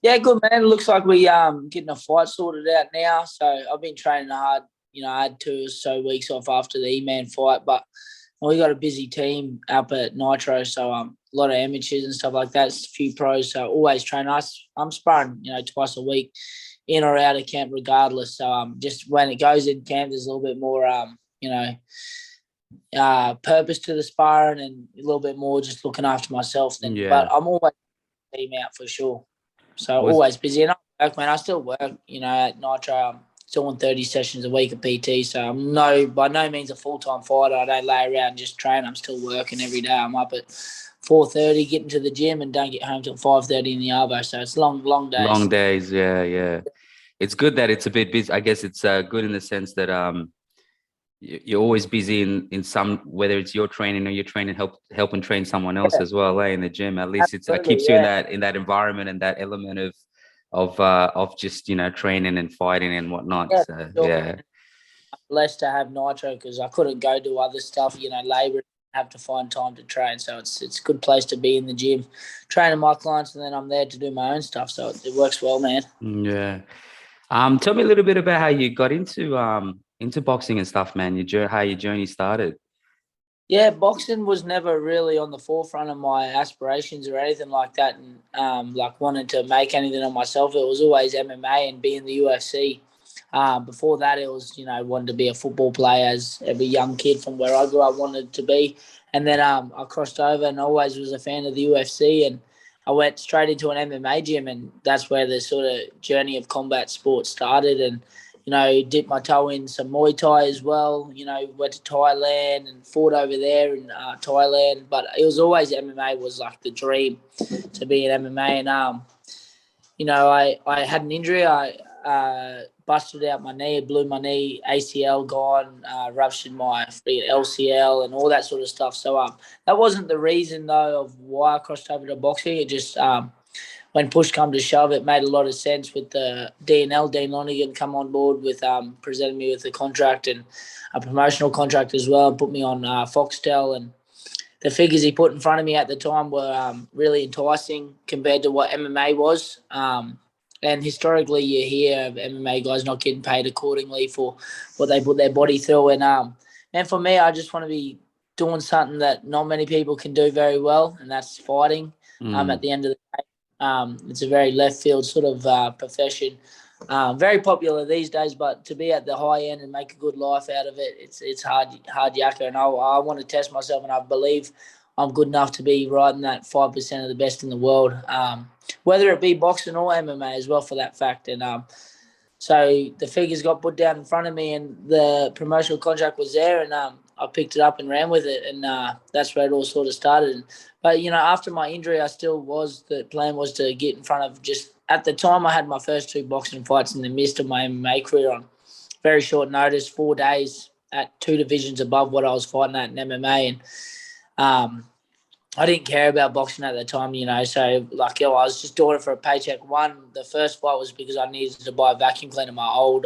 Yeah, good man. Looks like we getting a fight sorted out now. So I've been training hard. I had 2 or so weeks off after the E-Man fight, but we got a busy team up at Nitro, so a lot of amateurs and stuff like that. A few pros, so always train. I'm sparring, twice a week, in or out of camp, regardless. So just when it goes in camp, there's a little bit more purpose to the sparring and a little bit more just looking after myself. But Yeah. I'm always team out for sure. So Was always busy. And I work, man. I still work, at Nitro. I'm still on 30 sessions a week of PT. So I'm by no means a full-time fighter. I don't lay around and just train. I'm still working every day. I'm up at 4:30, getting to the gym and don't get home till 5:30 in the arvo. So it's long, long long days. days. Yeah, yeah. It's good that it's a bit busy. I guess it's good in the sense that you're always busy in some, whether it's your training or you're training helping train someone else Yeah, as well, in the gym. At least it absolutely. keeps you in Yeah. that environment and that element of just training and fighting and whatnot. Yeah. So Sure. yeah. Blessed to have Nitro because I couldn't go do other stuff, labor, have to find time to train. So it's a good place to be in the gym, training my clients, and then I'm there to do my own stuff. So it works well, man. Yeah. Tell me a little bit about how you got into boxing and stuff, man. How your journey started. Yeah, boxing was never really on the forefront of my aspirations or anything like that, and like wanting to make anything of myself. It was always MMA and be in the UFC. Before that, it was wanted to be a football player, as every young kid from where I grew up wanted to be. And then I crossed over and always was a fan of the UFC, and I went straight into an MMA gym, and that's where the sort of journey of combat sports started. And dipped my toe in some Muay Thai as well. Went to Thailand and fought over there in Thailand. But it was always MMA was like the dream to be an MMA. And I had an injury. I busted out my knee, blew my knee, ACL gone, ruptured my LCL and all that sort of stuff. So that wasn't the reason though of why I crossed over to boxing. It just when push come to shove, it made a lot of sense with the DNL, Dean Lonigan, come on board with presenting me with a contract and a promotional contract as well, and put me on Foxtel. And the figures he put in front of me at the time were really enticing compared to what MMA was. And historically, you hear of MMA guys not getting paid accordingly for what they put their body through. And for me, I just want to be doing something that not many people can do very well, and that's fighting. At Mm. the end of the day, it's a very left field sort of profession. Very popular these days, but to be at the high end and make a good life out of it, it's hard yakka. And I want to test myself, and I believe I'm good enough to be right in that 5% of the best in the world, whether it be boxing or MMA as well, for that fact. And so the figures got put down in front of me, and the promotional contract was there, and I picked it up and ran with it, and that's where it all sort of started. But after my injury, the plan was to get in front of just at the time I had my first two boxing fights in the midst of my MMA career on very short notice, 4 days at two divisions above what I was fighting at in MMA, and um, I didn't care about boxing at the time, so I was just doing it for a paycheck. The first fight was because I needed to buy a vacuum cleaner. My old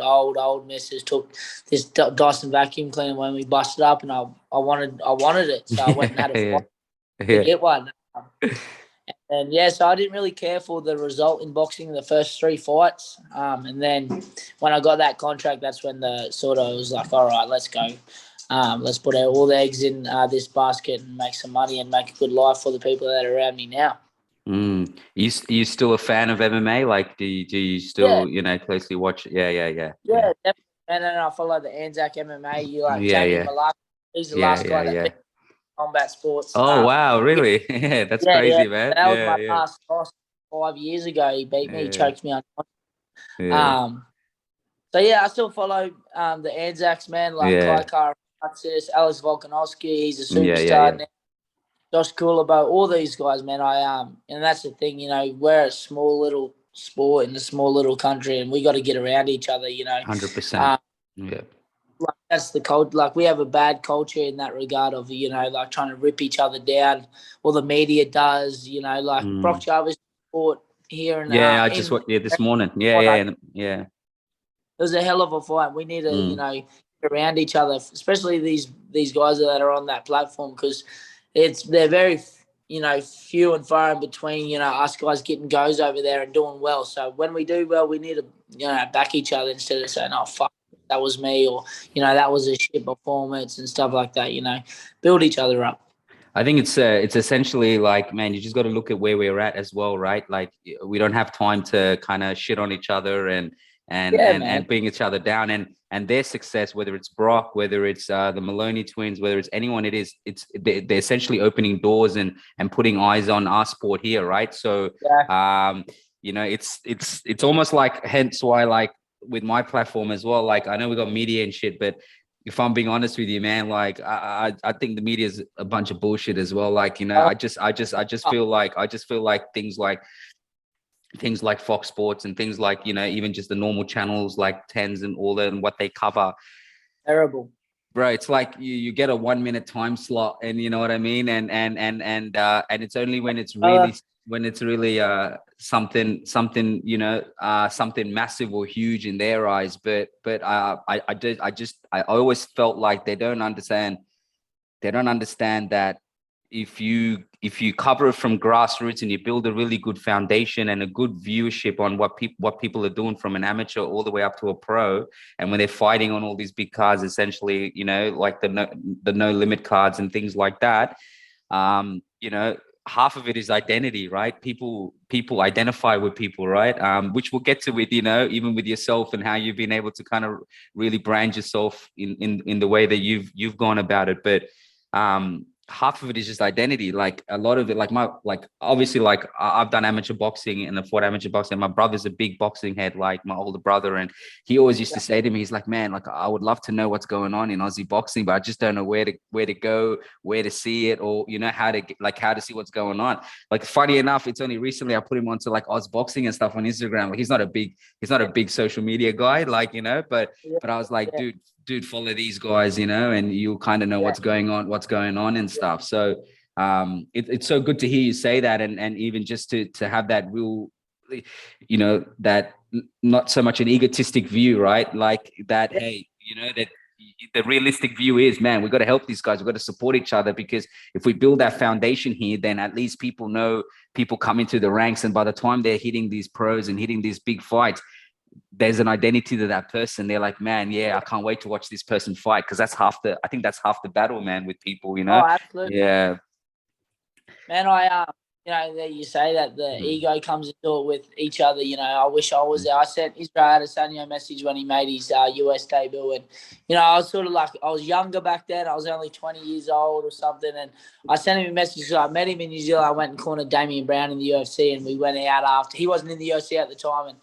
missus took this Dyson vacuum cleaner when we busted up, and I wanted it, so I went and had a Yeah, fight to yeah. get one. And yeah, so I didn't really care for the result in boxing in the first three fights. And then when I got that contract, that's when the sort of was like, all right, let's go. Let's put all the eggs in this basket and make some money and make a good life for the people that are around me now. You still a fan of MMA? Like, do you Yeah, still closely watch it? Yeah, yeah, yeah, yeah, yeah, definitely. And then I follow the Anzac MMA. You like yeah, Jamie yeah, Malak. He's the yeah, last yeah, guy that beat yeah. combat sports. Oh wow, Yeah, really? Yeah, that's yeah, yeah. crazy, man. That was Yeah, my yeah, last loss 5 years ago. He beat me. He yeah, choked me on. yeah, Um, So yeah, I still follow the Anzacs, man, like yeah, Kai Kara Francis, Alex Volkanovski. He's a yeah, yeah, superstar yeah. now. Josh Coolabo, all these guys, man. And that's the thing, we're a small little sport in a small little country, and we got to get around each other. 100%. Um, Yeah. like that's the cult. Like we have a bad culture in that regard of like trying to rip each other down, or the media does. Like Brock Mm. Jarvis fought here Yeah, I just in. what this morning. Yeah, yeah, yeah. It was a hell of a fight. We need to, Mm. get around each other, especially these guys that are on that platform, because they're very few and far in between, us guys getting goes over there and doing well. So when we do well, we need to, back each other instead of saying, oh, fuck, that was me, or, that was a shit performance and stuff like that, build each other up. I think it's essentially like, man, you just got to look at where we're at as well, right? Like we don't have time to kind of shit on each other and bring each other down, and their success, whether it's Brock, whether it's the Maloney twins, whether it's anyone, they're essentially opening doors and putting eyes on our sport here, right? So it's almost like, hence why, like with my platform as well, like I know we got media and shit, but if I'm being honest with you, man, like I think the media is a bunch of bullshit as well. Like, I just feel like things like Fox Sports and things like, even just the normal channels like Tens and all that and what they cover. Terrible. Bro, it's like you get a 1 minute time slot, and you know what I mean, and it's only when it's really something something massive or huge in their eyes. But I always felt like they don't understand that if you cover it from grassroots and you build a really good foundation and a good viewership on what people are doing from an amateur all the way up to a pro, and when they're fighting on all these big cards, essentially, like the no limit cards and things like that, half of it is identity, right? People identify with people, right? Which we'll get to with, even with yourself and how you've been able to kind of really brand yourself in the way that you've gone about it. But half of it is just identity. Like a lot of it, obviously, like I've done amateur boxing and I've fought amateur boxing. My brother's a big boxing head, like my older brother. And he always used to say to me, he's like, man, like I would love to know what's going on in Aussie boxing, but I just don't know where to go, where to see it, or, how to see what's going on. Like, funny enough, it's only recently I put him onto like Oz boxing and stuff on Instagram. Like he's not a big social media guy, like, but I was like, dude, follow these guys, and you'll kind of know what's going on and stuff. So it's so good to hear you say that, and even just to have that real, that not so much an egotistic view, right? Like that, hey, that the realistic view is, man, we've got to help these guys, we've got to support each other, because if we build that foundation here, then at least people come into the ranks, and by the time they're hitting these pros and hitting these big fights, there's an identity to that person. They're like, man, I can't wait to watch this person fight, because I think that's half the battle, man, with people, Oh, absolutely. Yeah. Man, that you say that the ego comes into it with each other. I wish I was there. I sent Israel Adesanya a message when he made his US debut, and I was sort of like, I was younger back then. I was only 20 years old or something, and I sent him a message. So I met him in New Zealand. I went and cornered Damian Brown in the UFC, and we went out after. He wasn't in the UFC at the time, and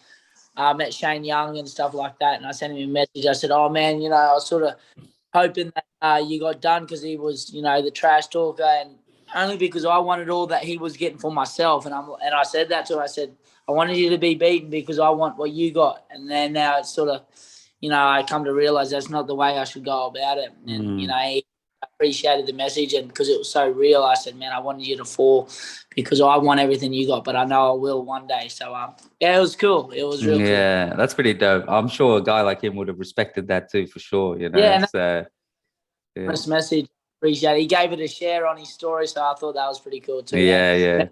I met Shane Young and stuff like that, and I sent him a message. I said, oh, man, I was sort of hoping that you got done, because he was, the trash talker, and only because I wanted all that he was getting for myself. And I said that to him. I said, I wanted you to be beaten because I want what you got. And then now it's sort of, I come to realize that's not the way I should go about it. And, he appreciated the message, and because it was so real, I said, man, I wanted you to fall because I want everything you got, but I know I will one day. So it was cool. It was real cool. Yeah, that's pretty dope. I'm sure a guy like him would have respected that too, for sure. Nice message. Appreciate it. He gave it a share on his story, so I thought that was pretty cool too. Yeah.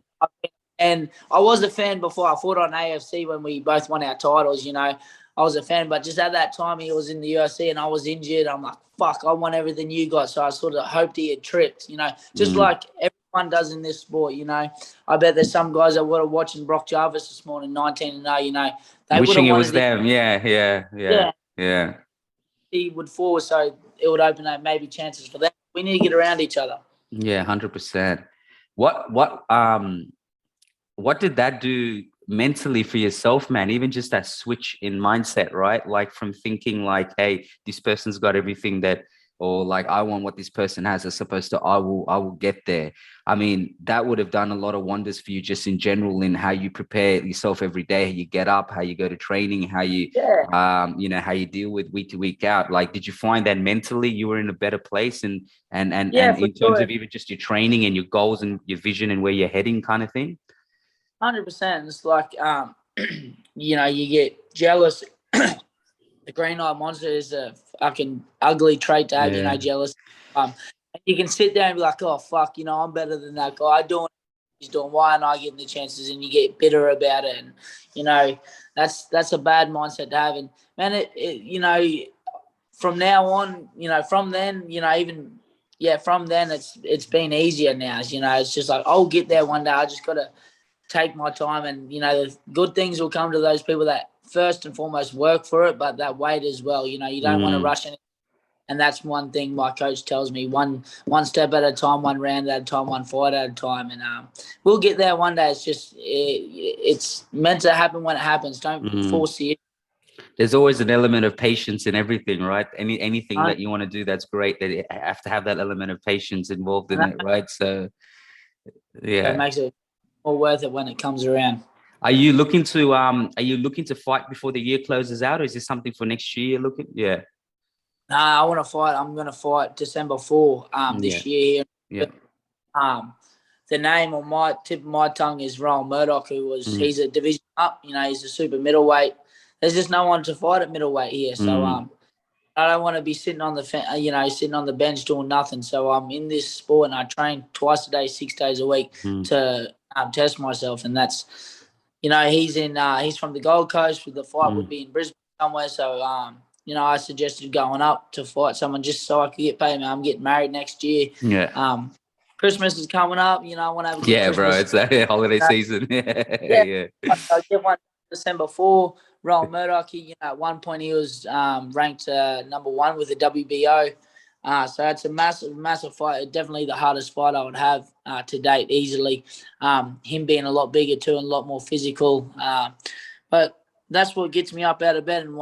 And I was a fan before I fought on AFC when we both won our titles. I was a fan, but just at that time he was in the UFC and I was injured. I'm like, fuck, I want everything you got. So I sort of hoped he had tripped, just like everyone does in this sport. I bet there's some guys that were watching Brock Jarvis this morning, 19-0. They wishing it was them. Yeah. He would fall, so it would open up maybe chances for them. We need to get around each other. Yeah, 100%. What did that do mentally for yourself, man? Even just that switch in mindset, right? Like from thinking like, hey, this person's got everything that, or like, I want what this person has, as opposed to I will get there. I mean, that would have done a lot of wonders for you just in general, in how you prepare yourself every day, how you get up, how you go to training, how you, how you deal with week to week out. Like, did you find that mentally you were in a better place, and in terms of even just your training and your goals and your vision and where you're heading, kind of thing? 100%. It's like, you get jealous. The green-eyed monster is a fucking ugly trait to have, jealous. You can sit there and be like, oh, fuck, I'm better than that guy. Doing he's doing? Why aren't I getting the chances? And you get bitter about it. And, you know, that's a bad mindset to have. And, man, you know, from now on, you know, from then, you know, even, yeah, from then it's been easier now. You know, it's just like, I'll get there one day. I just got to take my time, and, you know, the good things will come to those people that first and foremost work for it, but that wait as well. You know, you don't want to rush in. And that's one thing my coach tells me: one step at a time, one round at a time, one fight at a time. And we'll get there one day. It's just it's meant to happen when it happens. Don't force it. There's always an element of patience in everything, right? Anything that you want to do, that's great. That you have to have that element of patience involved in it, right? So, yeah, it makes it more worth it when it comes around. Are you looking to fight before the year closes out, or is this something for next year you're looking? Yeah. I want to fight. I'm going to fight December 4 this year. Yeah. The name on my tip of my tongue is Ron Murdoch, he's a division up. You know, he's a super middleweight. There's just no one to fight at middleweight here. So I don't want to be sitting on the bench doing nothing. So I'm in this sport, and I train twice a day, 6 days a week to test myself. And that's, you know, he's from the Gold Coast. With the fight would be in Brisbane somewhere. So you know, I suggested going up to fight someone just so I could get paid. I'm getting married next year. Yeah. Christmas is coming up. You know, I want to have a good Christmas. Bro, it's that holiday season. Yeah. I get one December 4. Ron Murdoch, at one point he was ranked number 1 with the WBO. So it's a massive fight. Definitely the hardest fight I would have to date, easily. Him being a lot bigger too and a lot more physical. But that's what gets me up out of bed, and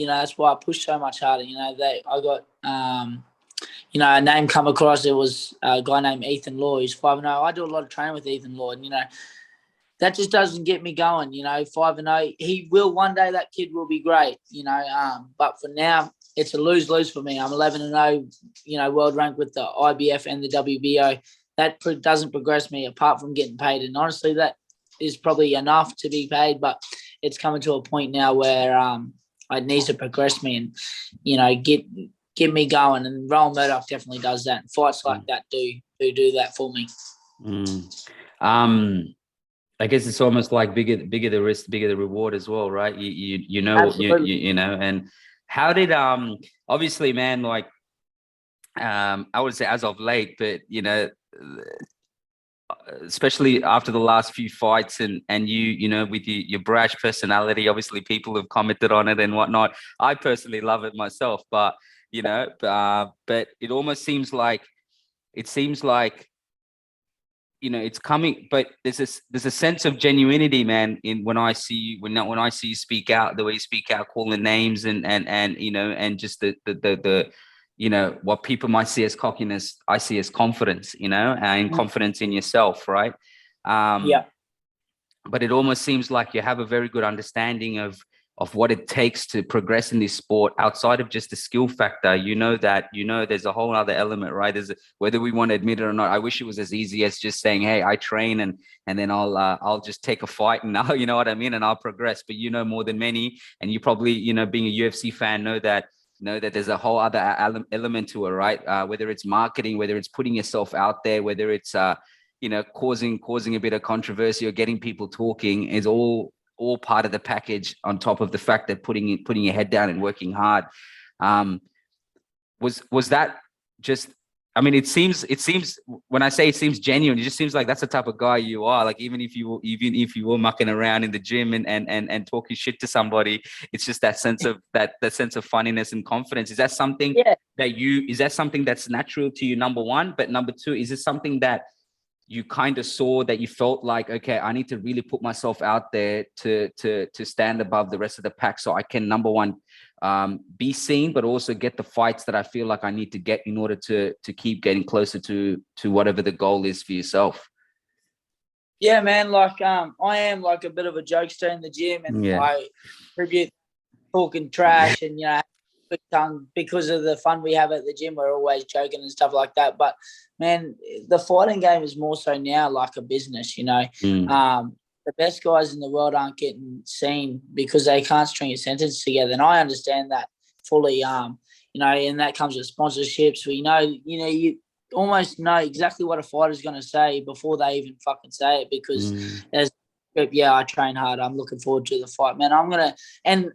that's why I push so much harder. You know, I got a name come across. There was a guy named Ethan Law, who's 5-0. I do a lot of training with Ethan Law, and, you know, that just doesn't get me going. You know, 5-0. He will one day. That kid will be great. You know, but for now, it's a lose-lose for me. I'm 11-0. You know, world ranked with the IBF and the WBO. That doesn't progress me apart from getting paid. And honestly, that is probably enough to be paid. But it's coming to a point now where it needs to progress me and, you know, get me going. And Roland Murdoch definitely does that. And fights like that do that for me. I guess it's almost like bigger the risk, bigger the reward as well, right? You know, you know. And how did obviously, man, like I would say as of late, but, you know, especially after the last few fights and you know, with your brash personality, obviously people have commented on it and whatnot. I personally love it myself, but, you know, but it almost seems like, you know, it's coming, but there's a sense of genuinity, man, in when I see you speak out, the way you speak out, calling names and you know, and just the you know, what people might see as cockiness, I see as confidence, you know, and confidence in yourself, right? But it almost seems like you have a very good understanding of what it takes to progress in this sport outside of just the skill factor. You know, there's a whole other element, right? Whether we want to admit it or not. I wish it was as easy as just saying, hey, I train and then I'll just take a fight and you know what I mean? And I'll progress. But you know more than many, and you probably, you know, being a UFC fan, know that there's a whole other element to it, right? Whether it's marketing, whether it's putting yourself out there, whether it's, you know, causing a bit of controversy or getting people talking is all part of the package, on top of the fact that putting your head down and working hard. Was that just, I mean, it seems when I say it seems genuine, it just seems like that's the type of guy you are. Like, even if you were mucking around in the gym and talking shit to somebody, it's just that sense of that sense of funniness and confidence. Is that something that's natural to you, number one? But number two, is it something that you kind of saw, that you felt like, okay, I need to really put myself out there to stand above the rest of the pack, so I can, number one, be seen, but also get the fights that I feel like I need to get in order to keep getting closer to whatever the goal is for yourself? Yeah, man. Like, I am like a bit of a jokester in the gym, and I attribute talking trash and, you know, quick tongue because of the fun we have at the gym. We're always joking and stuff like that. But, man, the fighting game is more so now like a business, you know. The best guys in the world aren't getting seen because they can't string a sentence together. And I understand that fully, you know, and that comes with sponsorships. We know, you know, almost know exactly what a fighter's going to say before they even fucking say it, because there's, yeah, I train hard. I'm looking forward to the fight, man. And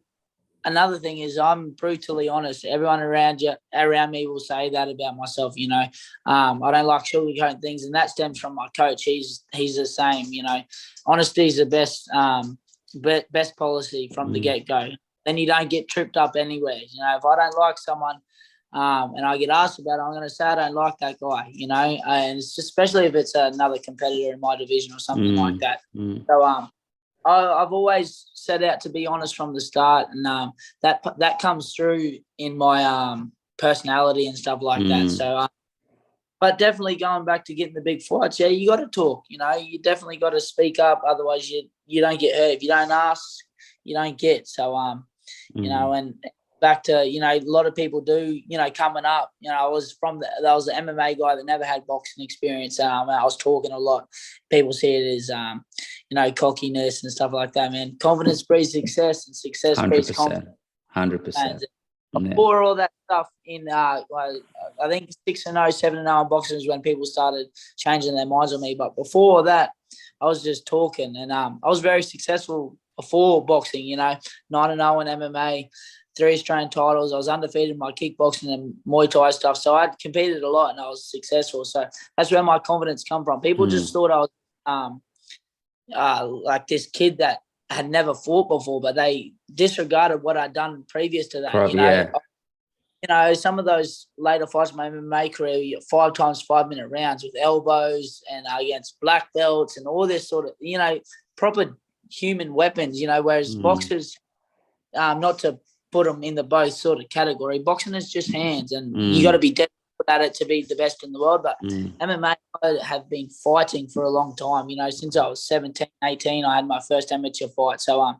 another thing is I'm brutally honest. Everyone around me will say that about myself. I don't like sugarcoating things, and that stems from my coach. He's the same. Honesty is the best policy from the get go. Then you don't get tripped up anywhere. If I don't like someone, and I get asked about it, I'm going to say I don't like that guy. And it's just, especially if it's another competitor in my division or something like that. So I've always set out to be honest from the start, and that comes through in my personality and stuff like that. So, but definitely going back to getting the big fights, yeah, you got to talk. You definitely got to speak up, otherwise you don't get hurt. If you don't ask, you don't get. So and back to a lot of people do coming up. I was I was the MMA guy that never had boxing experience. I was talking a lot. People see it as cockiness and stuff like that, man. Confidence breeds success, and success breeds confidence. 100%. Before all that stuff I think 6-0, 7-0 in boxing is when people started changing their minds on me. But before that, I was just talking, and I was very successful before boxing. 9-0 in MMA, 3 Australian titles. I was undefeated in my kickboxing and Muay Thai stuff. So I'd competed a lot and I was successful. So that's where my confidence come from. People just thought I was like this kid that had never fought before, but they disregarded what I'd done previous to that. Some of those later fights in my MMA career, 5 times 5-minute rounds with elbows and against black belts and all this sort of, proper human weapons, whereas boxers, not to put them in the both sort of category, boxing is just hands, and you got to be dead at it to be the best in the world. But MMA, I have been fighting for a long time, since I was 17, 18, I had my first amateur fight. So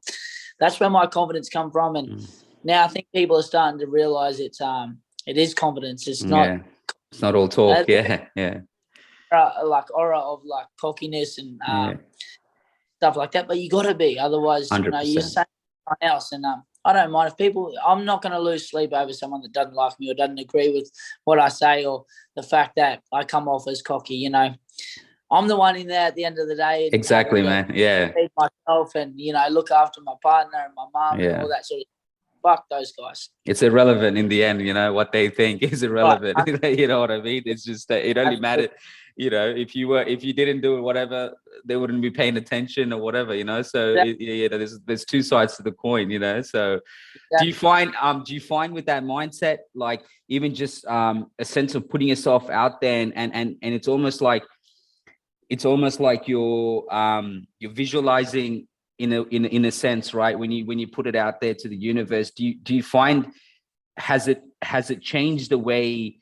that's where my confidence come from. And now I think people are starting to realize it is confidence. It's not all talk. Like aura of like cockiness and stuff like that. But you got to be, otherwise, 100%. you're saying someone else. And I don't mind if people. I'm not going to lose sleep over someone that doesn't like me or doesn't agree with what I say, or the fact that I come off as cocky. I'm the one in there at the end of the day. And, exactly, man. Yeah. Feed myself and look after my partner and my mum and all that sort of. Fuck those guys. It's irrelevant in the end. What they think is irrelevant. Right. You know what I mean? It's just that it only mattered. If you didn't do it, whatever, they wouldn't be paying attention or whatever. So there's two sides to the coin. So do you find with that mindset, like even just a sense of putting yourself out there and it's almost like you're visualizing in a sense, right? When you put it out there to the universe, do you find has it changed the way,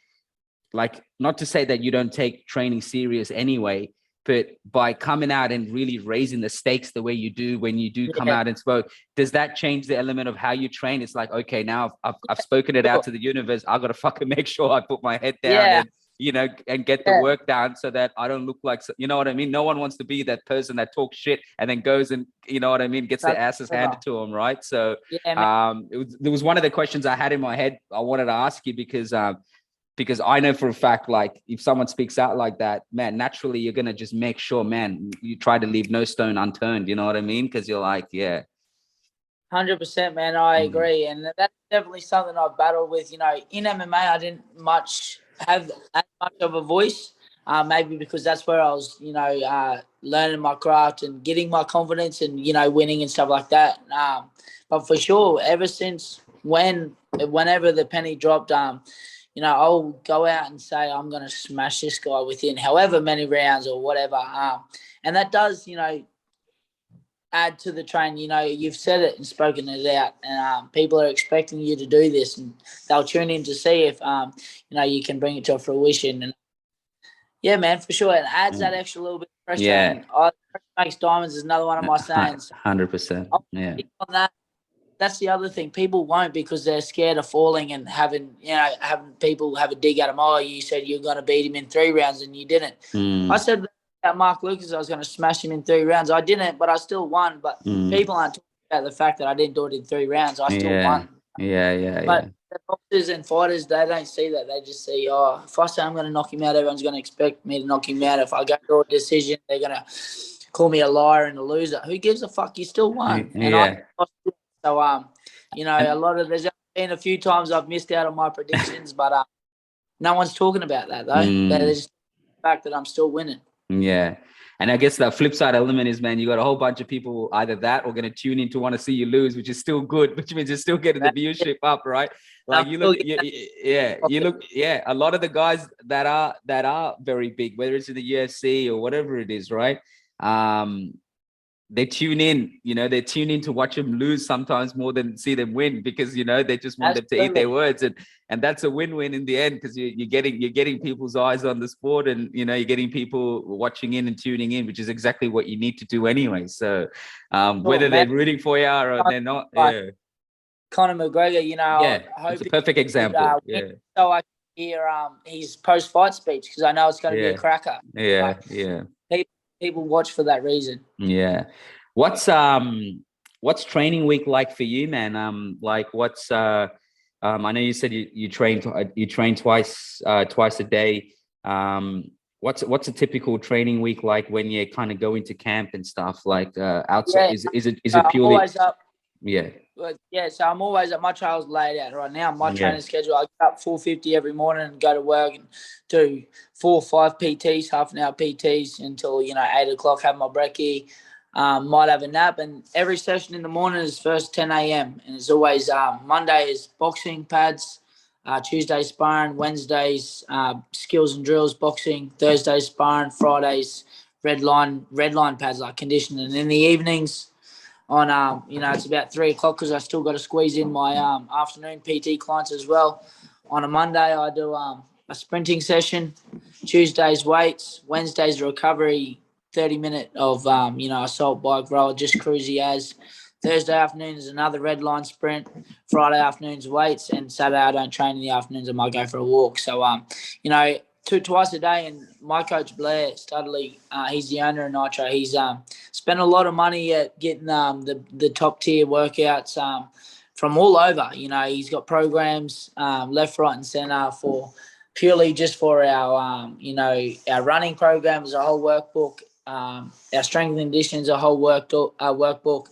like, not to say that you don't take training serious anyway, but by coming out and really raising the stakes the way you do when you do come out and spoke, does that change the element of how you train? It's like, okay, now I've spoken it out to the universe. I got to fucking make sure I put my head down and get the work done so that I don't look like, you know what I mean? No one wants to be that person that talks shit and then goes and, you know what I mean, gets their asses handed to them, right? So there was one of the questions I had in my head I wanted to ask you because I know for a fact, like, if someone speaks out like that, man, naturally you're going to just make sure, man, you try to leave no stone unturned, you know what I mean? Because you're like, 100%, man, I agree. And that's definitely something I've battled with. In MMA, I didn't have as much of a voice, maybe because that's where I was, learning my craft and getting my confidence and, winning and stuff like that. But for sure, ever since whenever the penny dropped, I'll go out and say I'm going to smash this guy within however many rounds or whatever. And that does, add to the train. You've said it and spoken it out, and people are expecting you to do this, and they'll tune in to see if you can bring it to fruition. And yeah, man, for sure, it adds that extra little bit of pressure. And pressure makes diamonds is another one of my sayings. 100%. Yeah. On that's the other thing. People won't, because they're scared of falling and having people have a dig at them. Oh, you said you're going to beat him in 3 rounds and you didn't. I said about Mark Lucas, I was going to smash him in 3 rounds. I didn't, but I still won. But people aren't talking about the fact that I didn't do it in 3 rounds. I still won. Yeah. But the boxers and fighters, they don't see that. They just see, oh, if I say I'm going to knock him out, everyone's going to expect me to knock him out. If I go to a decision, they're going to call me a liar and a loser. Who gives a fuck? You still won. And Yeah. so you know, there's been a few times I've missed out on my predictions, but no one's talking about that though. There's just the fact that I'm still winning. Yeah. And I guess the flip side element is, man, you got a whole bunch of people either that or going to tune in to want to see you lose, which is still good, which means you're still getting the viewership up, right? Like you look, a lot of the guys that are very big, whether it's in the UFC or whatever it is, right? They tune in, they tune in to watch them lose sometimes more than see them win, because they just want them to eat their words, and that's a win-win in the end, because you're getting people's eyes on the sport, and you're getting people watching in and tuning in, which is exactly what you need to do anyway. So whether they're rooting for you or they're not, Conor McGregor, I hope it's a perfect example. So I can hear his post-fight speech, because I know it's going to be a cracker. People watch for that reason. Yeah. What's training week like for you, man? Like what's I know you said you train twice a day. What's a typical training week like when you kind of go into camp and stuff, like outside? Is it purely always up? Yeah. So I'm always at my trail's laid out right now. My training schedule, I get up 4:50 every morning and go to work and do 4 or 5 PTs, half an hour PTs until 8 o'clock. Have my brekkie, might have a nap, and every session in the morning is first 10 a.m. and it's always Monday is boxing pads, Tuesday sparring, Wednesdays skills and drills boxing, Thursdays sparring, Fridays red line pads like conditioning, and in the evenings. On it's about 3 o'clock because I still got to squeeze in my afternoon PT clients as well. On a Monday, I do a sprinting session. Tuesdays weights. Wednesdays recovery, 30-minute of assault bike roll, just cruisy as. Thursday afternoon is another red line sprint. Friday afternoons weights, and Saturday I don't train in the afternoons. I might go for a walk. So twice a day. And my coach Blair Studley, he's the owner of Nitro. He's spent a lot of money at getting the top tier workouts from all over. He's got programs left, right, and centre for purely just for our our running program is a whole workbook. Our strength and conditioning is a whole workbook.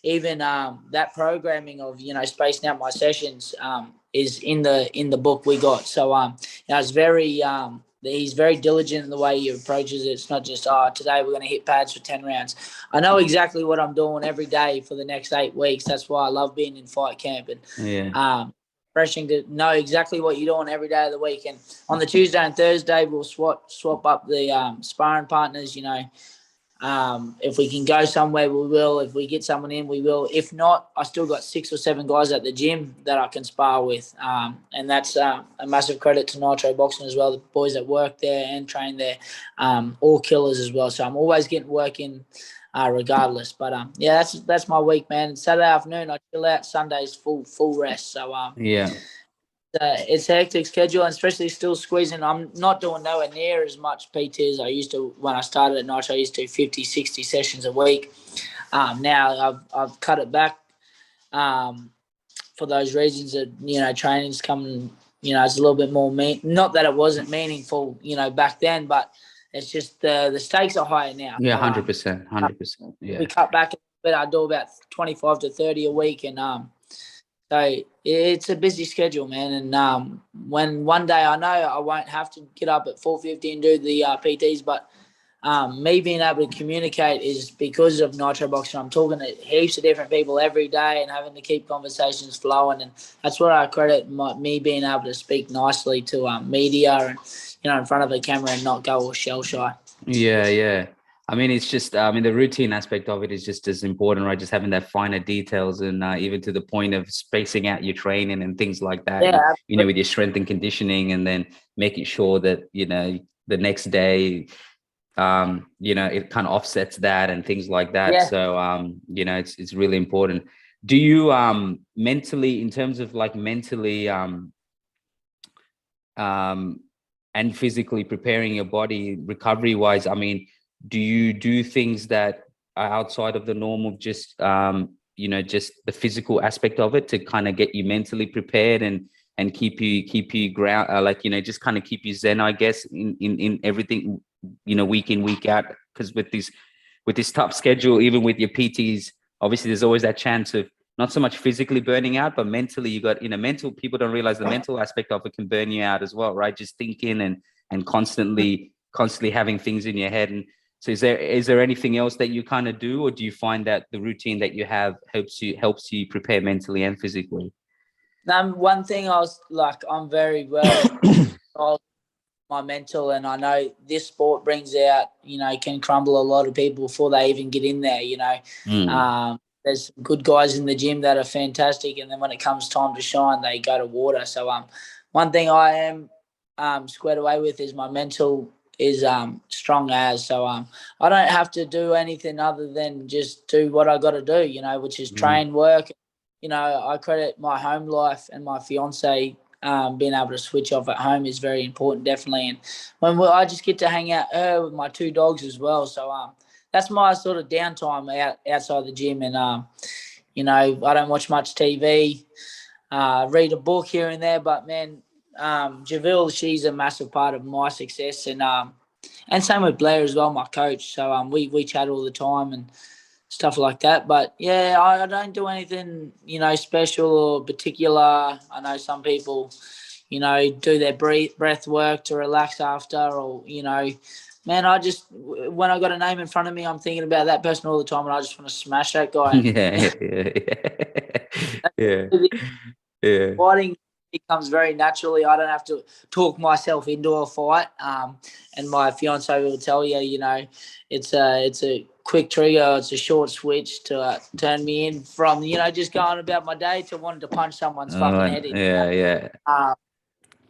Even that programming of spacing out my sessions is in the book we got. So it's very he's very diligent in the way he approaches it. It's not just today we're going to hit pads for 10 rounds. I know exactly what I'm doing every day for the next 8 weeks. That's why I love being in fight camp, and refreshing to know exactly what you're doing every day of the week. And on the Tuesday and Thursday we'll swap up the sparring partners. If we can go somewhere, we will. If we get someone in, we will. If not, I still got 6 or 7 guys at the gym that I can spar with. And that's a massive credit to Nitro Boxing as well. The boys that work there and train there, all killers as well. So I'm always getting work in regardless. But, that's my week, man. Saturday afternoon, I chill out. Sunday's full rest. So, it's a hectic schedule, and especially still squeezing. I'm not doing nowhere near as much PT as I used to when I started at Nitro. I used to do 50, 60 sessions a week. Now I've cut it back for those reasons that, training's coming, it's a little bit more not that it wasn't meaningful, back then, but it's just the stakes are higher now. Yeah, 100%. 100%. Yeah. We cut back a bit. I do about 25 to 30 a week, and so it's a busy schedule, man. And when one day I know I won't have to get up at 4:50 and do the PTs, but me being able to communicate is because of Nitro Boxing. I'm talking to heaps of different people every day and having to keep conversations flowing, and that's what I credit me being able to speak nicely to media and in front of a camera and not go all shell shy. Yeah. I mean, it's just, the routine aspect of it is just as important, right? Just having that finer details, and even to the point of spacing out your training and things like that, and, with your strength and conditioning, and then making sure that, the next day, it kind of offsets that and things like that. Yeah. So, it's really important. Do you mentally, in terms of like mentally and physically preparing your body recovery wise, I mean, do you do things that are outside of the norm of just just the physical aspect of it to kind of get you mentally prepared and and keep you ground, like, you know, just kind of keep you zen, I guess, in everything, you know, week in, week out. Because with this tough schedule, even with your PTs, obviously there's always that chance of not so much physically burning out, but mentally you got, you know, mental, people don't realize the mental aspect of it can burn you out as well, right? Just thinking and constantly having things in your head. And so is there anything else that you kind of do, or do you find that the routine that you have helps you prepare mentally and physically? One thing I was like, I'm very well my mental, and I know this sport brings out, you know, can crumble a lot of people before they even get in there, you know. There's good guys in the gym that are fantastic, and then when it comes time to shine, they go to water. So one thing I am squared away with is my mental is strong as. So I don't have to do anything other than just do what I got to do, you know, which is train, work. You know, I credit my home life and my fiance being able to switch off at home is very important, definitely. And I just get to hang out with my two dogs as well. So that's my sort of downtime outside the gym. And you know, I don't watch much TV, read a book here and there. But man, Javille, she's a massive part of my success, and same with Blair as well, my coach. So we chat all the time and stuff like that. But yeah, I don't do anything, you know, special or particular. I know some people, you know, do their breath work to relax after, or, you know, man, I just, when I got a name in front of me, I'm thinking about that person all the time, and I just want to smash that guy. Yeah. Fighting becomes very naturally. I don't have to talk myself into a fight. And my fiance will tell you, you know, it's a quick trigger, it's a short switch to turn me in from, you know, just going about my day to wanting to punch someone's fucking head in. Yeah.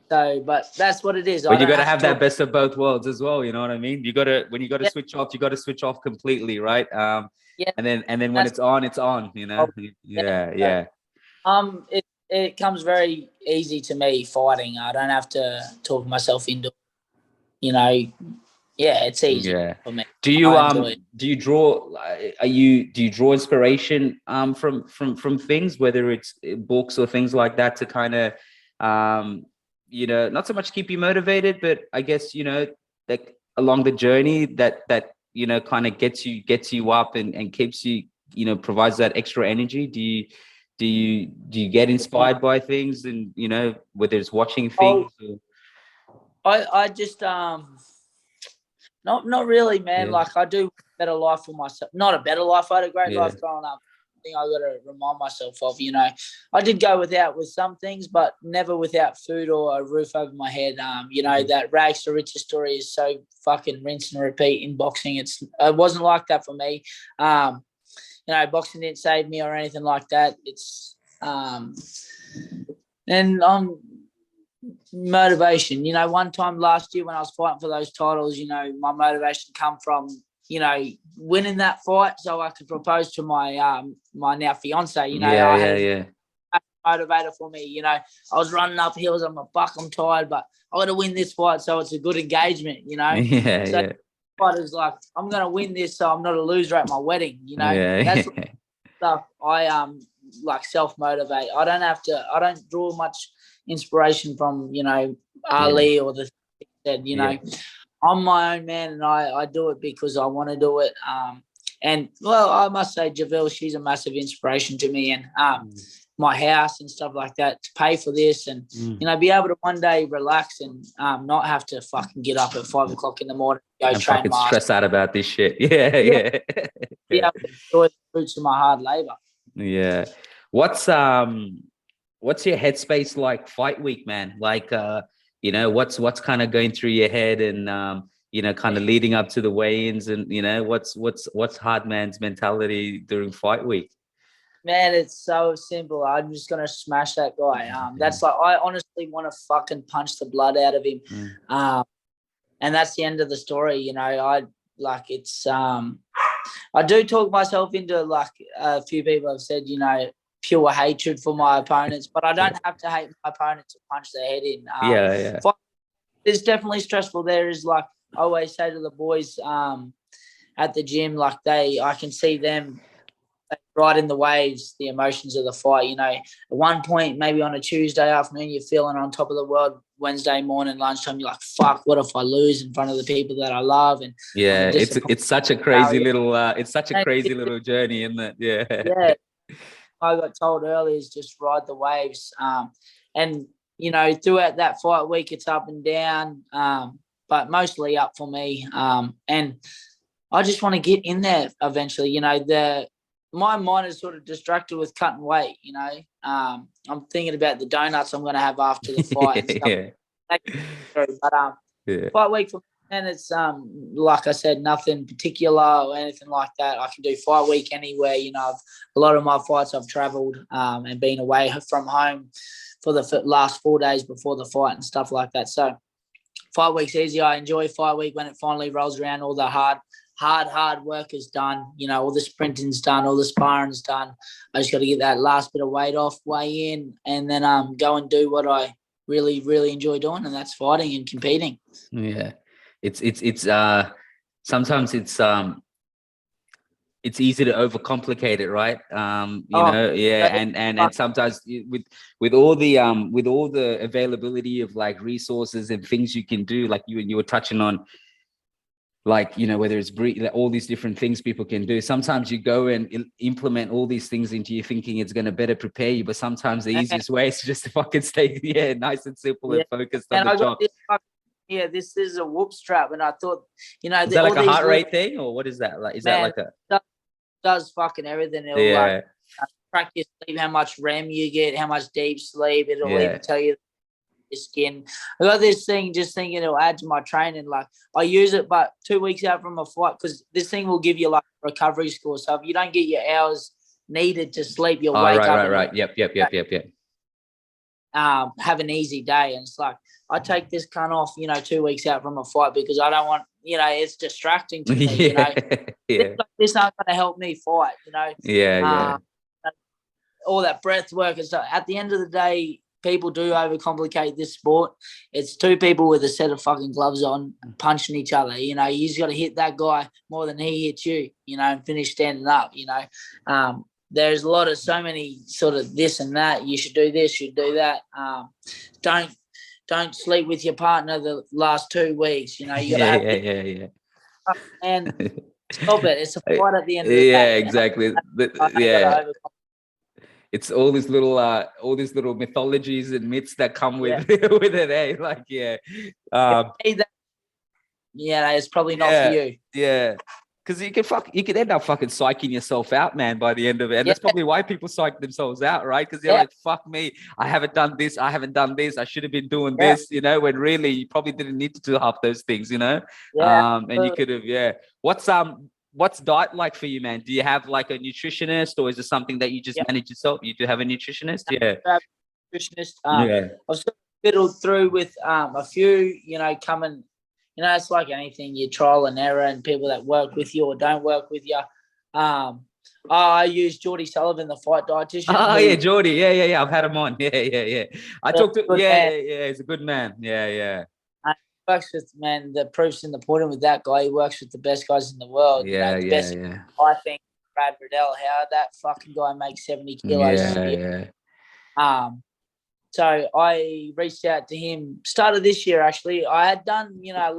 So, but that's what it is. But you got to have that best of both worlds as well. You know what I mean? When you got to switch off, you got to switch off completely, right? Yeah. And then when it's on, you know? Yeah. It comes very easy to me fighting. I don't have to talk myself into, you know, yeah, it's easy for me. Do you draw inspiration from things, whether it's books or things like that, to kind of you know, not so much keep you motivated, but I guess, you know, like along the journey that you know, kind of gets you up and keeps you, you know, provides that extra energy? Do you get inspired by things, and, you know, whether it's watching things or... I just not really, man. Like, I do a better life for myself. Not a better life. I had a great life growing up. I think I got to remind myself of, you know, I did go without with some things, but never without food or a roof over my head. You know, that rags to riches story is so fucking rinse and repeat in boxing. It wasn't like that for me. You know, boxing didn't save me or anything like that. It's and motivation. You know, one time last year when I was fighting for those titles, you know, my motivation come from, you know, winning that fight so I could propose to my my now fiance. You know, I had a motivator for me. You know, I was running up hills. I'm a buck. I'm tired, but I got to win this fight so it's a good engagement. You know, fight is like, I'm gonna win this so I'm not a loser at my wedding. You know, that's stuff I like self-motivate. I don't draw much inspiration from, you know, Ali or the said, you know, I'm my own man, and I do it because I want to do it. And well, I must say, Javille, she's a massive inspiration to me, and my house and stuff like that, to pay for this, and you know, be able to one day relax and not have to fucking get up at 5 o'clock in the morning, go and train, fucking stress out about this shit. Be able to enjoy the fruits of my hard labor. Yeah. What's your headspace like fight week, man? Like, you know, what's kind of going through your head, and you know, kind of leading up to the weigh-ins, and, you know, what's Hardman's mentality during fight week? Man, it's so simple. I'm just gonna smash that guy. That's like, I honestly want to fucking punch the blood out of him. And that's the end of the story. You know, I do talk myself into, like, a few people have said, you know, pure hatred for my opponents, but I don't have to hate my opponent to punch their head in. It's definitely stressful. There is, like, I always say to the boys at the gym, like, I can see them riding the waves, the emotions of the fight. You know, at one point, maybe on a Tuesday afternoon, you're feeling on top of the world. Wednesday morning, lunchtime, you're like, "Fuck! What if I lose in front of the people that I love?" And yeah, it's such a crazy little journey, isn't it? Yeah, yeah. I got told earlier is just ride the waves. And you know, throughout that fight week, it's up and down, but mostly up for me. And I just want to get in there eventually. You know, my mind is sort of distracted with cutting weight. You know, I'm thinking about the donuts I'm going to have after the fight and stuff. yeah. But Yeah. fight week for me, and it's like I said, nothing particular or anything like that. I can do fight week anywhere. You know, a lot of my fights I've travelled and been away from home for the last 4 days before the fight and stuff like that. So fight week's easy. I enjoy fight week when it finally rolls around. All the hard work is done. You know, all the sprinting's done, all the sparring's done. I just got to get that last bit of weight off, weigh in, and then go and do what I really, really enjoy doing, and that's fighting and competing. Yeah, it's sometimes it's easy to overcomplicate it, right? You know, yeah, and sometimes with all the availability of like resources and things you can do, like you were touching on, like, you know, whether it's all these different things people can do. Sometimes you go and implement all these things into your thinking it's going to better prepare you, but sometimes the easiest way is just to fucking stay nice and simple and focused on the job. This is a whoop strap, and I thought, you know, is that like a heart rate thing, or what is that like? Is that like a does fucking everything? It'll like track your sleep, how much REM you get, how much deep sleep. It'll even tell you your skin. I got this thing, just thinking it'll add to my training. Like, I use it, but 2 weeks out from a fight, because this thing will give you like a recovery score. So if you don't get your hours needed to sleep, you'll wake up. Right. Yep. Have an easy day. And it's like, I take this cunt off, you know, 2 weeks out from a fight, because I don't want, you know, it's distracting to me, you know. This not going to help me fight, you know. All that breath work and stuff. At the end of the day, people do overcomplicate this sport. It's two people with a set of fucking gloves on punching each other. You know, you just got to hit that guy more than he hits you, you know, and finish standing up, you know. There's a lot of so many sort of this and that. You should do this, you should do that. Don't sleep with your partner the last 2 weeks. You know, you got to have and stop it. It's a fight at the end of the day. Yeah, exactly. It's all these little mythologies and myths that come with with it, eh? Like, it's probably not for you. Yeah. Because you can end up fucking psyching yourself out, man, by the end of it. And that's probably why people psych themselves out, right? Because they're like, fuck me, I haven't done this, I should have been doing this, you know, when really you probably didn't need to do half those things, you know? And you could have, what's diet like for you, man? Do you have like a nutritionist, or is it something that you just manage yourself? You do have a nutritionist? Nutritionist. I've sort of fiddled through with a few, you know, coming. You know, it's like anything, you trial and error, and people that work with you or don't work with you. I use Geordie Sullivan, the fight dietitian. Oh, yeah, Geordie. Yeah. I've had him on. Yeah. I talked to he's a good man. Yeah. He works with, man, the proof's in the pudding with that guy. He works with the best guys in the world. Yeah. I think Brad Riddell, how that fucking guy makes 70 kilos. Yeah. So I reached out to him, started this year actually. I had done, you know, a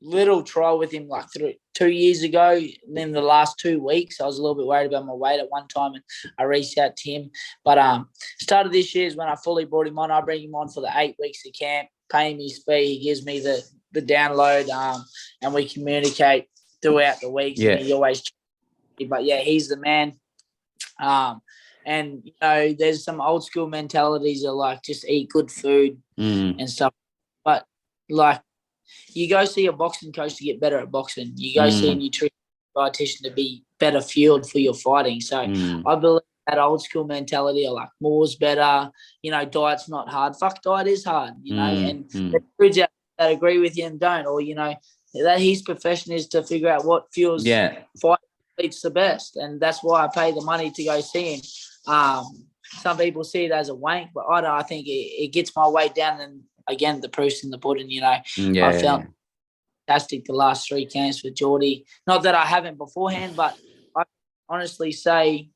little trial with him like 2 years ago. And then the last 2 weeks, I was a little bit worried about my weight at one time, and I reached out to him. But started this year is when I fully brought him on. I bring him on for the 8 weeks of camp, pay him his fee. He gives me the download, and we communicate throughout the weeks. Yeah. And he always, but yeah, he's the man. And, you know, there's some old school mentalities of like just eat good food and stuff. But like, you go see a boxing coach to get better at boxing. You go see a nutrition dietitian to be better fueled for your fighting. So I believe that old school mentality of like more's better. You know, diet's not hard. Fuck, diet is hard, you know. And there's dudes out there that agree with you and don't. Or, you know, that his profession is to figure out what fuels fight athletes the best. And that's why I pay the money to go see him. Some people see it as a wank, but I don't. I think it gets my weight down, and again, the proof's in the pudding. You know, I felt fantastic the last 3 camps with Geordie. Not that I haven't beforehand, but I honestly say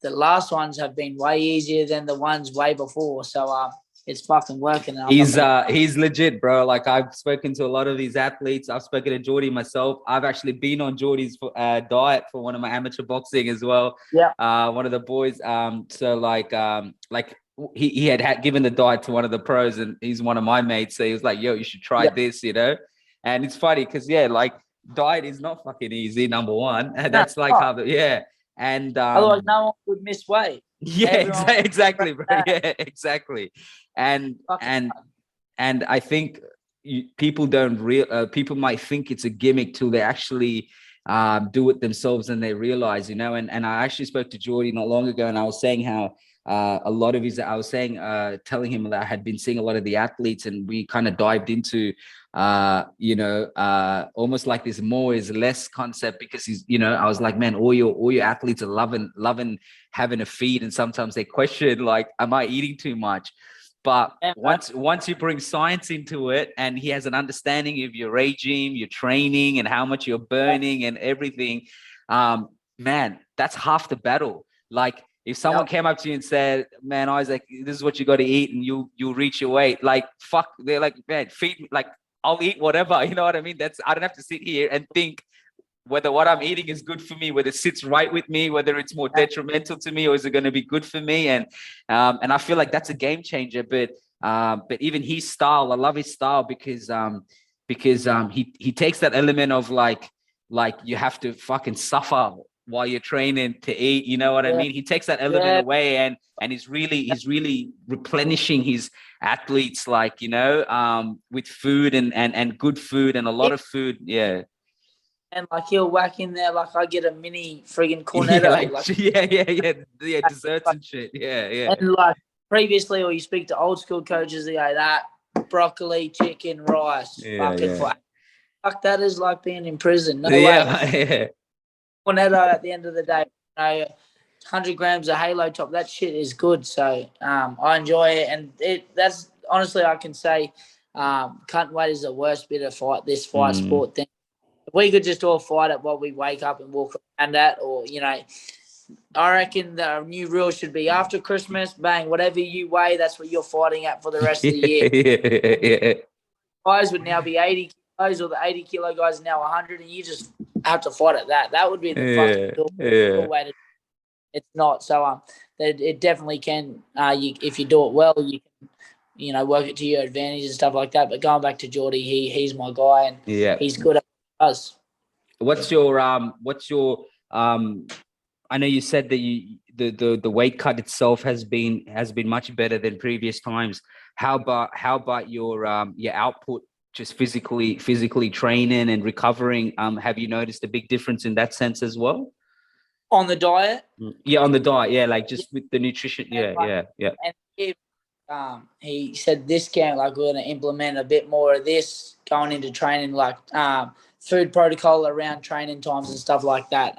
the last ones have been way easier than the ones way before. So it's fucking working. And He's legit, bro. Like I've spoken to a lot of these athletes. I've spoken to Geordie myself. I've actually been on Geordie's diet for one of my amateur boxing as well. Yeah. One of the boys. So like he had given the diet to one of the pros, and he's one of my mates. So he was like, "Yo, you should try this," you know. And it's funny because like diet is not fucking easy. Number one, and that's like how and otherwise no one would miss weight. Yeah, exactly, bro. Yeah, exactly. And I think people don't people might think it's a gimmick till they actually do it themselves and they realize, you know. And I actually spoke to Geordie not long ago, and I was saying how a lot of his, I was saying, telling him that I had been seeing a lot of the athletes, and we kind of dived into almost like this more is less concept, because he's, you know, I was like, man, all your athletes are loving having a feed, and sometimes they question like, am I eating too much? But once you bring science into it, and he has an understanding of your regime, your training, and how much you're burning and everything, man, that's half the battle. Like if someone came up to you and said, man, Isaac, this is what you got to eat and you'll reach your weight, like, fuck, they're like, man, feed me, like, I'll eat whatever, you know what I mean? I don't have to sit here and think whether what I'm eating is good for me, whether it sits right with me, whether it's more detrimental to me, or is it going to be good for me? And I feel like that's a game changer. But even his style, I love his style because he takes that element of like you have to fucking suffer while you're training to eat, you know what I mean? He takes that element away, and he's really replenishing his athletes, like, you know, with food and good food and a lot of food. And like he'll whack in there, like I get a mini friggin' cornetto, yeah, desserts and shit. Yeah. And like previously, or you speak to old school coaches, they go that broccoli, chicken, rice, fuck, that is like being in prison. No way. Cornetto at the end of the day, you know, 100 grams of Halo Top, that shit is good. So I enjoy it, and that's honestly, I can say, cutting weight is the worst bit of fight sport thing. If we could just all fight it while we wake up and walk around that, or, you know, I reckon the new rule should be after Christmas, bang, whatever you weigh, that's what you're fighting at for the rest of the year. Guys would now be 80 kilos, or the 80 kilo guys are now 100, and you just have to fight at that. That would be the fucking way to. It's not. So it definitely can. If you do it well, you can, you know, work it to your advantage and stuff like that. But going back to Geordie, he's my guy, and he's good at what he does. What's your I know you said that the weight cut itself has been much better than previous times. How about your output, just physically training and recovering? Have you noticed a big difference in that sense as well? On the diet? Yeah, on the diet. Yeah, like just with the nutrition. Yeah. And he said this camp, like, we're going to implement a bit more of this going into training, like food protocol around training times and stuff like that.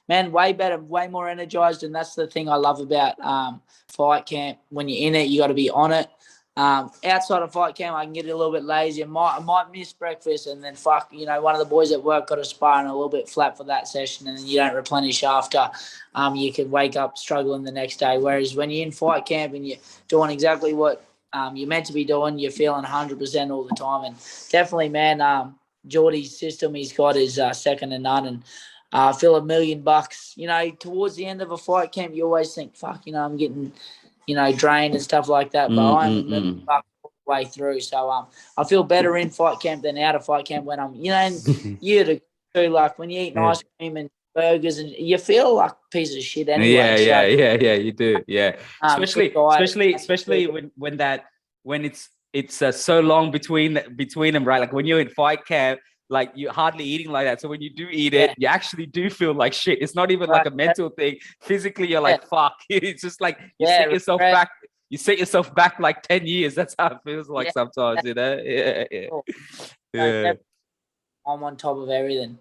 Man, way better, way more energized, and that's the thing I love about fight camp. When you're in it, you got to be on it. Outside of fight camp, I can get a little bit lazy. I might miss breakfast, and then fuck, you know, one of the boys at work got a spar and a little bit flat for that session, and then you don't replenish after. You could wake up struggling the next day. Whereas when you're in fight camp and you're doing exactly what you're meant to be doing, you're feeling 100% all the time. And definitely, man, Geordie's system he's got is second to none. And I feel $1 million. You know, towards the end of a fight camp, you always think, fuck, you know, I'm getting, you know, drained and stuff like that. But I'm $1 million all the way through. So I feel better in fight camp than out of fight camp when I'm, you know, and you too, like when you eat ice cream and burgers, and you feel like a piece of shit anyway. Yeah, you do. Yeah. Especially when it's so long between them, right? Like when you're in fight camp, like you're hardly eating like that. So when you do eat it, you actually do feel like shit. It's not even like a mental thing. Physically, you're like, fuck. It's just like you set yourself back. You set yourself back like 10 years. That's how it feels like sometimes, you know? Yeah. I'm on top of everything.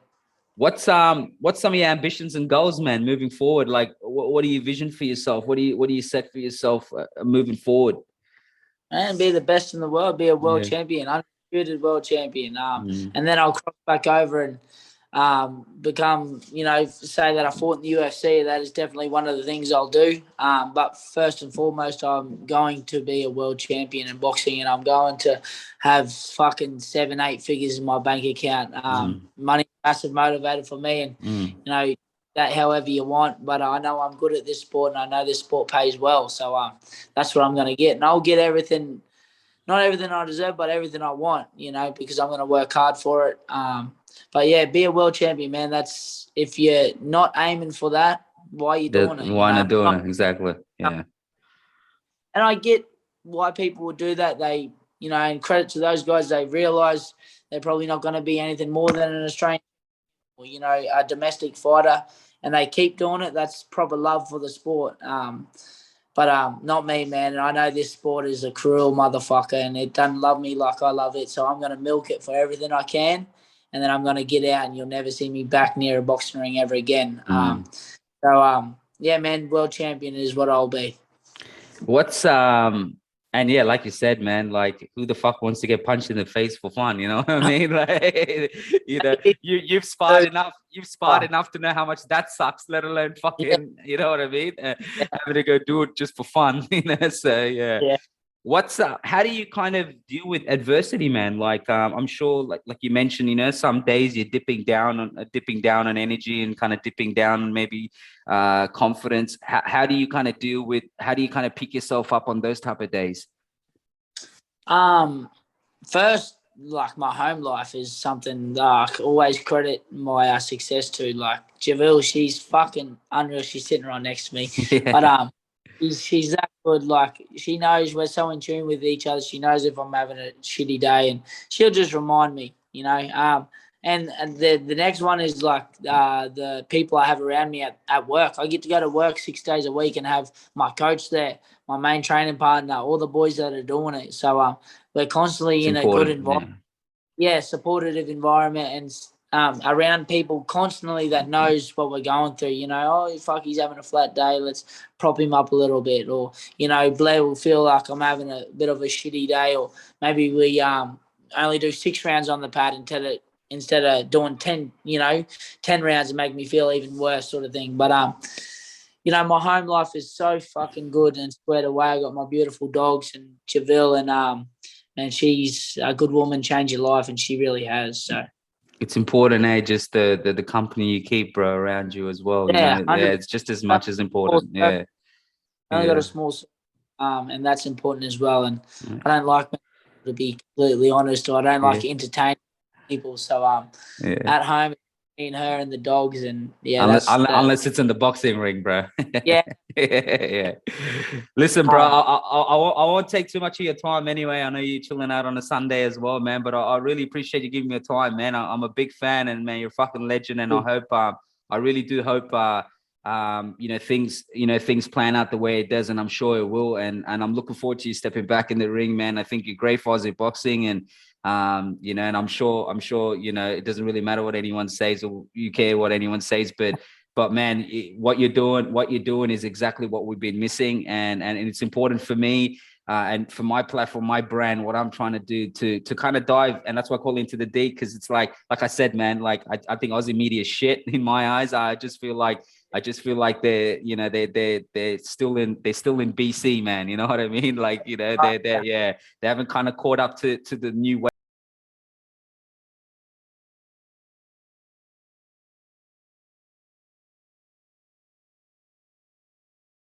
What's some of your ambitions and goals, man, moving forward? Like, what do you vision for yourself? What do you set for yourself moving forward? Man, be the best in the world, be a world champion, undisputed world champion. And then I'll cross back over and become, say that I fought in the UFC, that is definitely one of the things I'll do. But first and foremost, I'm going to be a world champion in boxing, and I'm going to have fucking 7-8 figures in my bank account. Money, massive motivator for me, and that however you want. But I know I'm good at this sport, and I know this sport pays well. So that's what I'm going to get, and I'll get everything. Not everything I deserve, but everything I want, because I'm going to work hard for it. But yeah, be a world champion, man. That's, if you're not aiming for that, why are you doing it? Why not doing it? Exactly. Yeah. And I get why people would do that. They, and credit to those guys, they realize they're probably not going to be anything more than an Australian, or, a domestic fighter, and they keep doing it. That's proper love for the sport. But not me, man. And I know this sport is a cruel motherfucker, and it doesn't love me like I love it. So I'm going to milk it for everything I can, and then I'm going to get out, and you'll never see me back near a boxing ring ever again. Yeah, man, world champion is what I'll be. What's and yeah, like you said, man, like who the fuck wants to get punched in the face for fun? You know what I mean? Like, you've sparred enough to know how much that sucks, let alone fucking, you know what I mean? Having to go do it just for fun, So yeah. What's how do you kind of deal with adversity, man? Like I'm sure, like you mentioned, some days you're dipping down on energy and kind of dipping down maybe confidence. How do you kind of pick yourself up on those type of days? First, like, my home life is something that I always credit my success to. Like, Javille, she's fucking unreal. She's sitting right next to me. But she's that good. Like, she knows we're so in tune with each other. She knows if I'm having a shitty day, and she'll just remind me, And the next one is like the people I have around me at work. I get to go to work 6 days a week and have my coach there, my main training partner, all the boys that are doing it. So we're constantly in a good environment. Yeah, supportive environment, and around people constantly that knows what we're going through. Oh, fuck, he's having a flat day, let's prop him up a little bit. Or, Blair will feel like I'm having a bit of a shitty day, or maybe we only do 6 rounds on the pad instead of doing 10 rounds and make me feel even worse, sort of thing. But my home life is so fucking good and squared away. I got my beautiful dogs and Javille, and she's a good woman, change your life, and she really has. So it's important, just the company you keep, bro, around you as well. Yeah, it's just as much as important. Yeah. I only got a small, and that's important as well. And I don't like, to be completely honest, or I don't like entertaining people. So at home, me and her and the dogs, and unless it's in the boxing ring, bro. Yeah. Yeah. Listen, bro, I won't take too much of your time anyway. I know you're chilling out on a Sunday as well, man, but I really appreciate you giving me a time, man. I'm a big fan, and man, you're a fucking legend, and I hope I really do hope things plan out the way it does, and I'm sure it will, and I'm looking forward to you stepping back in the ring, man. I think you're great for Aussie boxing, and and I'm sure it doesn't really matter what anyone says, or you care what anyone says, but man, what you're doing is exactly what we've been missing, and it's important for me, and for my platform, my brand, what I'm trying to do to kind of dive, and that's why I call Into the Deep, because it's like I said, man, like I think Aussie media is shit in my eyes. I just feel like they're still in BC, man. You know what I mean? Like, they haven't kind of caught up to the new way.